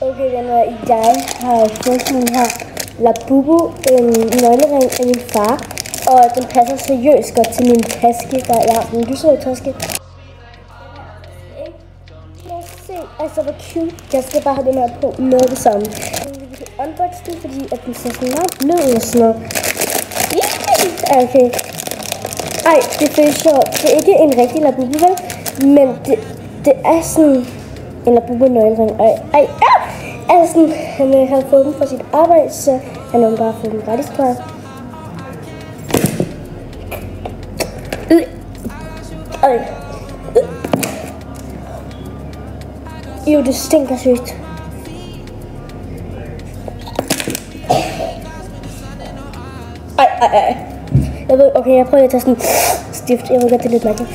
Okay, venner, jeg har fået den her Labubu nøglering af min far, og den passer seriøst godt til min taske, der jeg har en lyserød taske. Se, altså hvor cute. Jeg skal bare have den her på med det samme. Vi kan unboxe den, fordi at den ser sådan meget blød og sådan noget. Okay. Ej, det føles sjovt. Det er ikke en rigtig Labubu, vel? Men det er sådan en Labubu nøglering. Altså, han har fået den fra sit arbejde, så han har bare fået den gratis, tror jeg. Jo, det stinker sygt. Ej. Jeg ved, okay, jeg prøver at tage sådan stift. Jeg ved godt, det er lidt mærkeligt.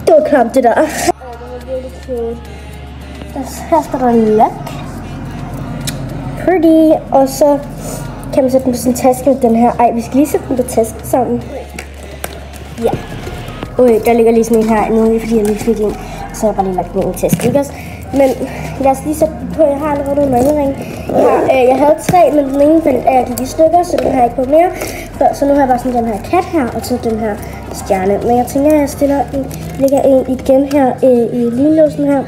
Det var klamt, det der. Det var virkelig cute. Her står der lock. Pretty. Og så kan man sætte den på sådan en taske med den her. Ej, vi skal lige sætte den på tasken sammen. Ja. Der ligger lige sådan en her. Nu er det fordi, jeg lige fik en. Så har jeg bare lige lagt den i en taske, ikke også? Men lad os lige sætte den på. Jeg har allerede en nøglering. Jeg havde 3, men den ene gik i stykker, så den har jeg ikke på mere. Så nu har jeg bare sådan den her kat her, og så den her stjerne. Men jeg tænker, at jeg lægger en igen her i lynlåsen her.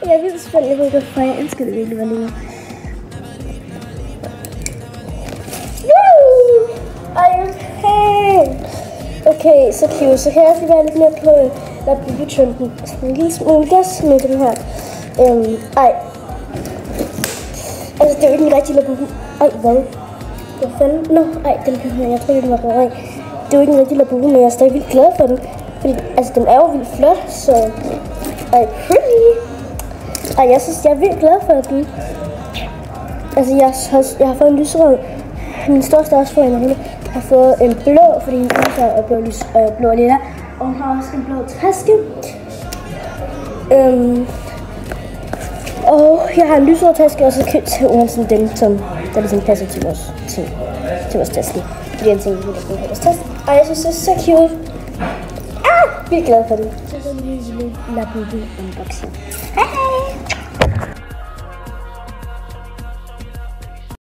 Jeg er vildt spændt, jeg ved ikke hvorfor. Jeg elsker det virkelig, hvad lige nu. Okay, så cute. Så kan jeg også være lidt mere på Labubu-trenden. En lille smule gas med den her. Altså, det er jo ikke en rigtig Labubu. Hvad? Hvad fanden? Den her. Jeg tror ikke, den var rød. Det er jo ikke en rigtig Labubu, men jeg er stadig vildt glad for den. Fordi, altså, den er jo vildt flot, så... pretty! Jeg synes, jeg er vildt glad for den. Altså, jeg har fået en lyserød. Min største også fået en rille. Jeg har fået en blå, fordi min er blå og lilla. Og hun har også en blå taske. Og jeg har en lyserød taske, og så købt til sådan den, som der ligesom passer til vores taske. Fordi jeg tænker, at vi kan have vores taske. Og jeg synes, det er så cute. Vildt glad for det. Så er det en lille Labubu unboxing. Hej!